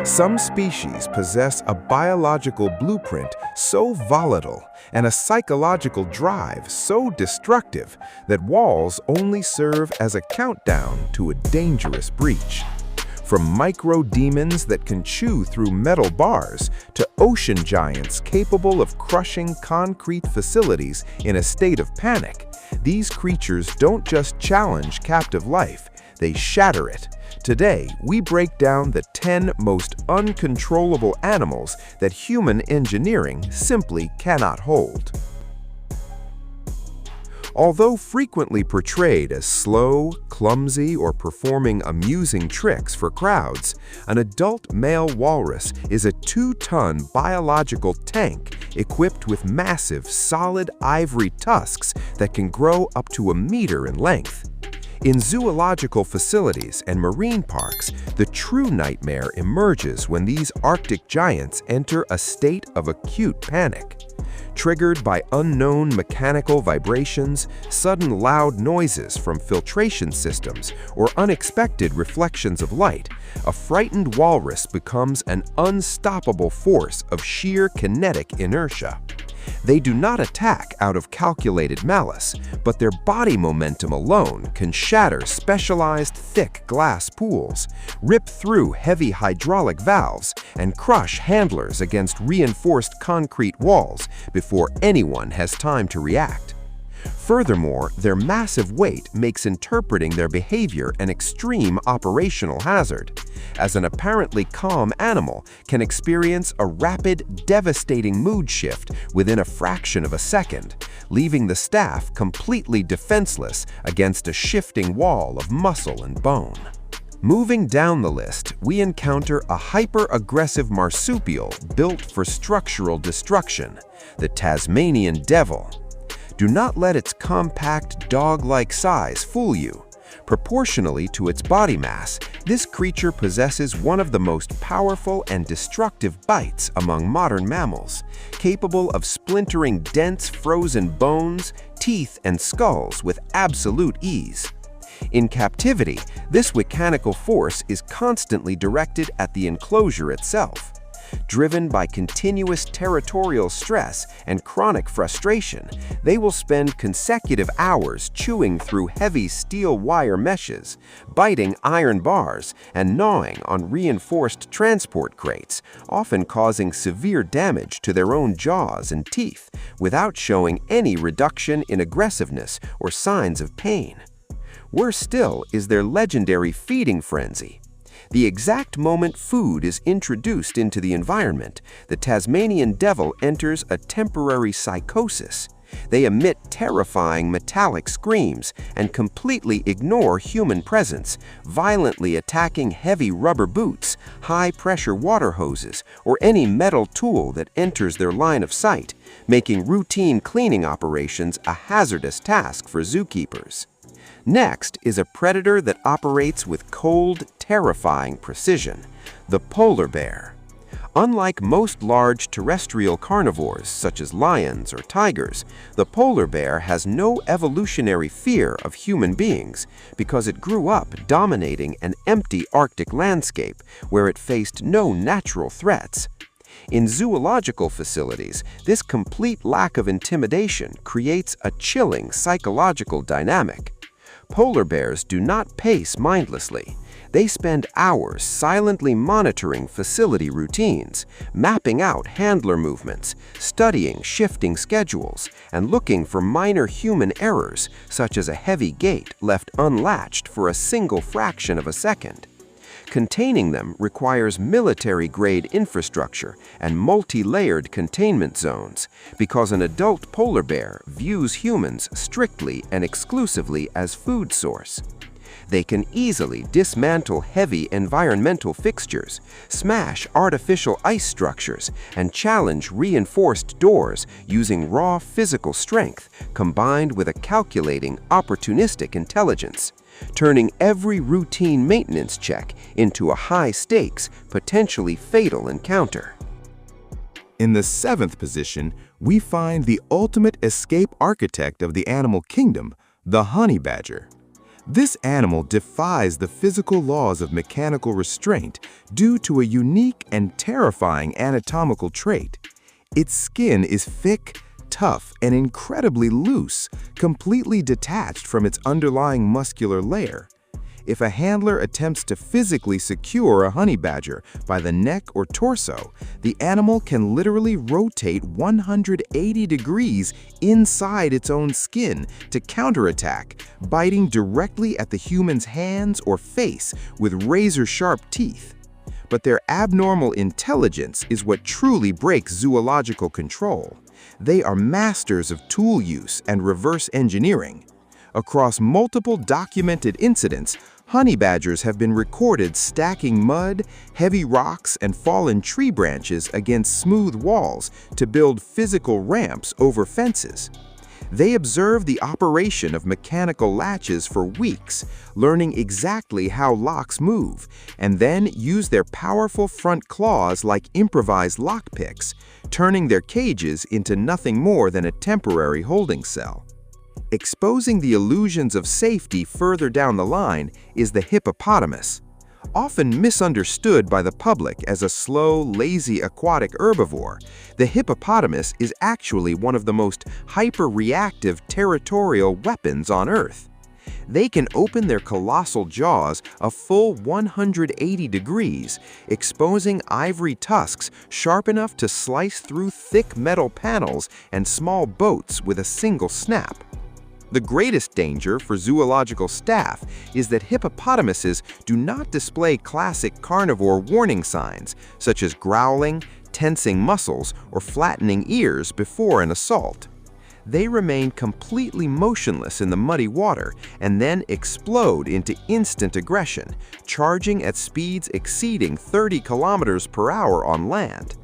Some species possess a biological blueprint so volatile and a psychological drive so destructive that walls only serve as a countdown to a dangerous breach. From micro-demons that can chew through metal bars to ocean giants capable of crushing concrete facilities in a state of panic, these creatures don't just challenge captive life, they shatter it. Today, we break down the 10 most uncontrollable animals that human engineering simply cannot hold. Although frequently portrayed as slow, clumsy, or performing amusing tricks for crowds, an adult male walrus is a 2-ton biological tank equipped with massive, solid ivory tusks that can grow up to 1 meter in length. In zoological facilities and marine parks, the true nightmare emerges when these Arctic giants enter a state of acute panic. Triggered by unknown mechanical vibrations, sudden loud noises from filtration systems, or unexpected reflections of light, a frightened walrus becomes an unstoppable force of sheer kinetic inertia. They do not attack out of calculated malice, but their body momentum alone can shatter specialized thick glass pools, rip through heavy hydraulic valves, and crush handlers against reinforced concrete walls before anyone has time to react. Furthermore, their massive weight makes interpreting their behavior an extreme operational hazard, as an apparently calm animal can experience a rapid, devastating mood shift within a fraction of a second, leaving the staff completely defenseless against a shifting wall of muscle and bone. Moving down the list, we encounter a hyper-aggressive marsupial built for structural destruction, the Tasmanian devil. Do not let its compact, dog-like size fool you. Proportionally to its body mass, this creature possesses one of the most powerful and destructive bites among modern mammals, capable of splintering dense frozen bones, teeth, and skulls with absolute ease. In captivity, this mechanical force is constantly directed at the enclosure itself. Driven by continuous territorial stress and chronic frustration, they will spend consecutive hours chewing through heavy steel wire meshes, biting iron bars, and gnawing on reinforced transport crates, often causing severe damage to their own jaws and teeth, without showing any reduction in aggressiveness or signs of pain. Worse still is their legendary feeding frenzy. The exact moment food is introduced into the environment, the Tasmanian devil enters a temporary psychosis. They emit terrifying metallic screams and completely ignore human presence, violently attacking heavy rubber boots, high-pressure water hoses, or any metal tool that enters their line of sight, making routine cleaning operations a hazardous task for zookeepers. Next is a predator that operates with cold, terrifying precision, the polar bear. Unlike most large terrestrial carnivores such as lions or tigers, the polar bear has no evolutionary fear of human beings because it grew up dominating an empty Arctic landscape where it faced no natural threats. In zoological facilities, this complete lack of intimidation creates a chilling psychological dynamic. Polar bears do not pace mindlessly. They spend hours silently monitoring facility routines, mapping out handler movements, studying shifting schedules, and looking for minor human errors, such as a heavy gate left unlatched for a single fraction of a second. Containing them requires military-grade infrastructure and multi-layered containment zones because an adult polar bear views humans strictly and exclusively as food source. They can easily dismantle heavy environmental fixtures, smash artificial ice structures, and challenge reinforced doors using raw physical strength combined with a calculating, opportunistic intelligence, turning every routine maintenance check into a high-stakes, potentially fatal encounter. In the 7th position, we find the ultimate escape architect of the animal kingdom, the honey badger. This animal defies the physical laws of mechanical restraint due to a unique and terrifying anatomical trait. Its skin is thick, tough, and incredibly loose, completely detached from its underlying muscular layer. If a handler attempts to physically secure a honey badger by the neck or torso, the animal can literally rotate 180 degrees inside its own skin to counterattack, biting directly at the human's hands or face with razor-sharp teeth. But their abnormal intelligence is what truly breaks zoological control. They are masters of tool use and reverse engineering. Across multiple documented incidents, honey badgers have been recorded stacking mud, heavy rocks, and fallen tree branches against smooth walls to build physical ramps over fences. They observe the operation of mechanical latches for weeks, learning exactly how locks move, and then use their powerful front claws like improvised lockpicks, turning their cages into nothing more than a temporary holding cell. Exposing the illusions of safety further down the line is the hippopotamus. Often misunderstood by the public as a slow, lazy aquatic herbivore, the hippopotamus is actually one of the most hyper-reactive territorial weapons on Earth. They can open their colossal jaws a full 180 degrees, exposing ivory tusks sharp enough to slice through thick metal panels and small boats with a single snap. The greatest danger for zoological staff is that hippopotamuses do not display classic carnivore warning signs, such as growling, tensing muscles, or flattening ears before an assault. They remain completely motionless in the muddy water and then explode into instant aggression, charging at speeds exceeding 30 kilometers per hour on land.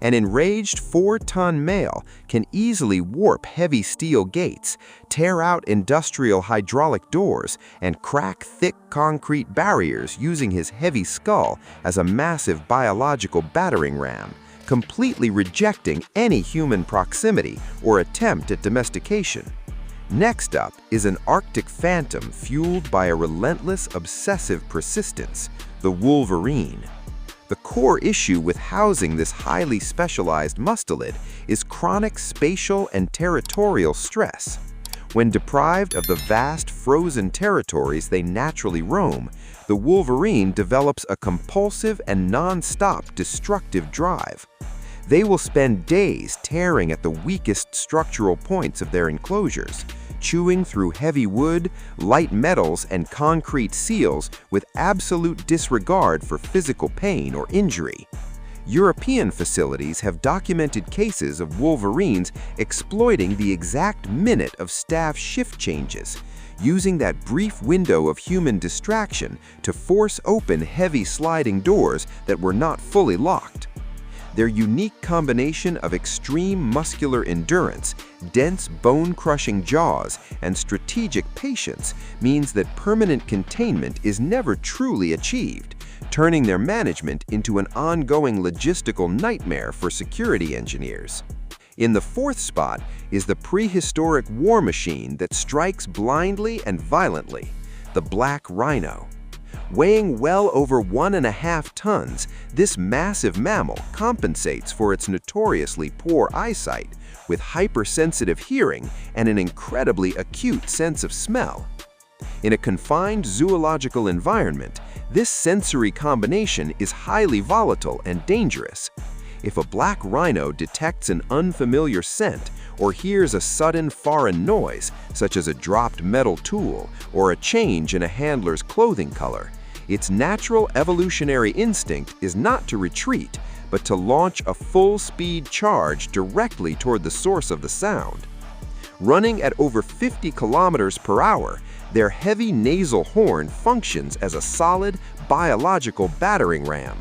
An enraged 4-ton male can easily warp heavy steel gates, tear out industrial hydraulic doors, and crack thick concrete barriers using his heavy skull as a massive biological battering ram, completely rejecting any human proximity or attempt at domestication. Next up is an Arctic phantom fueled by a relentless, obsessive persistence, the wolverine. The core issue with housing this highly specialized mustelid is chronic spatial and territorial stress. When deprived of the vast frozen territories they naturally roam, the wolverine develops a compulsive and non-stop destructive drive. They will spend days tearing at the weakest structural points of their enclosures, chewing through heavy wood, light metals, and concrete seals with absolute disregard for physical pain or injury. European facilities have documented cases of wolverines exploiting the exact minute of staff shift changes, using that brief window of human distraction to force open heavy sliding doors that were not fully locked. Their unique combination of extreme muscular endurance, dense bone-crushing jaws, and strategic patience means that permanent containment is never truly achieved, turning their management into an ongoing logistical nightmare for security engineers. In the fourth spot is the prehistoric war machine that strikes blindly and violently, the black rhino. Weighing well over 1.5 tons, this massive mammal compensates for its notoriously poor eyesight with hypersensitive hearing and an incredibly acute sense of smell. In a confined zoological environment, this sensory combination is highly volatile and dangerous. If a black rhino detects an unfamiliar scent or hears a sudden foreign noise, such as a dropped metal tool or a change in a handler's clothing color, its natural evolutionary instinct is not to retreat, but to launch a full-speed charge directly toward the source of the sound. Running at over 50 kilometers per hour, their heavy nasal horn functions as a solid, biological battering ram.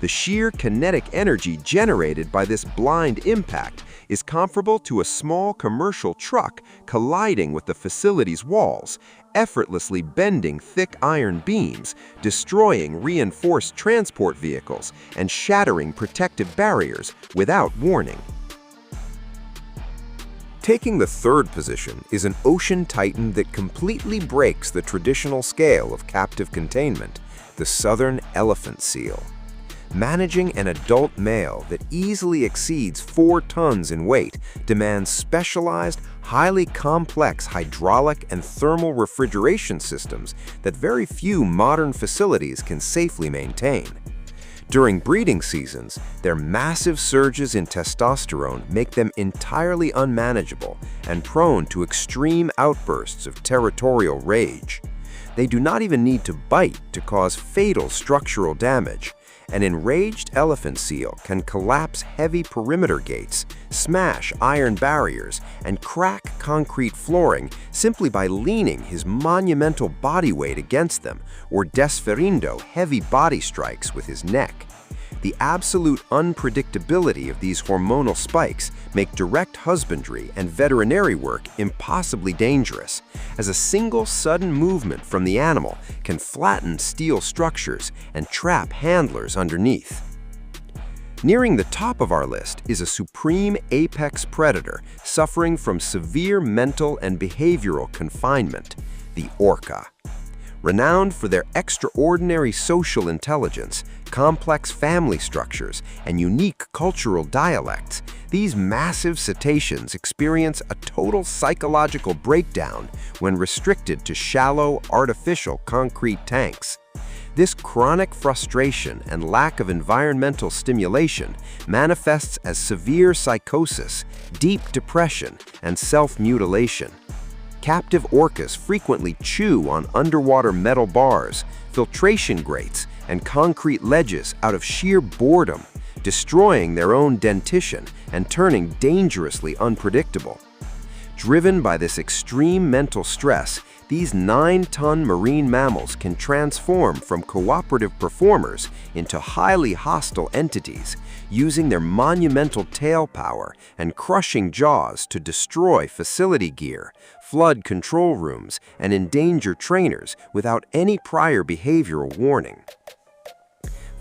The sheer kinetic energy generated by this blind impact is comparable to a small commercial truck colliding with the facility's walls, effortlessly bending thick iron beams, destroying reinforced transport vehicles, and shattering protective barriers without warning. Taking the third position is an ocean titan that completely breaks the traditional scale of captive containment, the southern elephant seal. Managing an adult male that easily exceeds 4 tons in weight demands specialized, highly complex hydraulic and thermal refrigeration systems that very few modern facilities can safely maintain. During breeding seasons, their massive surges in testosterone make them entirely unmanageable and prone to extreme outbursts of territorial rage. They do not even need to bite to cause fatal structural damage. An enraged elephant seal can collapse heavy perimeter gates, smash iron barriers, and crack concrete flooring simply by leaning his monumental body weight against them or desferindo heavy body strikes with his neck. The absolute unpredictability of these hormonal spikes make direct husbandry and veterinary work impossibly dangerous, as a single sudden movement from the animal can flatten steel structures and trap handlers underneath. Nearing the top of our list is a supreme apex predator suffering from severe mental and behavioral confinement, the orca. Renowned for their extraordinary social intelligence, complex family structures, and unique cultural dialects, these massive cetaceans experience a total psychological breakdown when restricted to shallow, artificial concrete tanks. This chronic frustration and lack of environmental stimulation manifests as severe psychosis, deep depression, and self-mutilation. Captive orcas frequently chew on underwater metal bars, filtration grates, and concrete ledges out of sheer boredom, destroying their own dentition and turning dangerously unpredictable. Driven by this extreme mental stress, these 9-ton marine mammals can transform from cooperative performers into highly hostile entities, using their monumental tail power and crushing jaws to destroy facility gear, flood control rooms, and endanger trainers without any prior behavioral warning.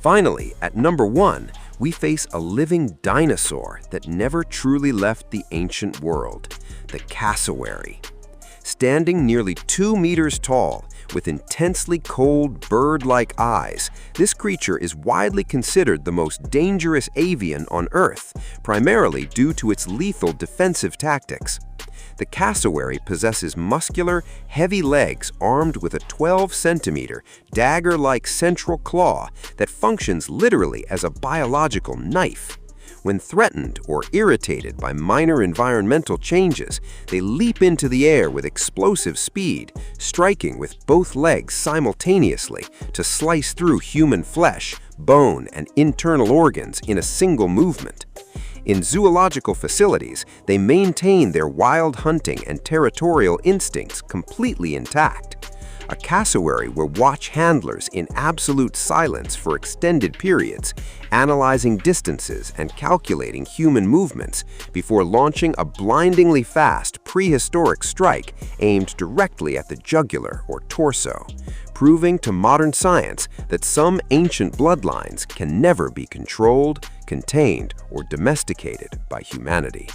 Finally, at number 1, we face a living dinosaur that never truly left the ancient world, the cassowary. Standing nearly 2 meters tall, with intensely cold, bird-like eyes, this creature is widely considered the most dangerous avian on Earth, primarily due to its lethal defensive tactics. The cassowary possesses muscular, heavy legs armed with a 12-centimeter, dagger-like central claw that functions literally as a biological knife. When threatened or irritated by minor environmental changes, they leap into the air with explosive speed, striking with both legs simultaneously to slice through human flesh, bone, and internal organs in a single movement. In zoological facilities, they maintain their wild hunting and territorial instincts completely intact. A cassowary will watch handlers in absolute silence for extended periods, analyzing distances and calculating human movements before launching a blindingly fast prehistoric strike aimed directly at the jugular or torso, proving to modern science that some ancient bloodlines can never be controlled, contained, or domesticated by humanity.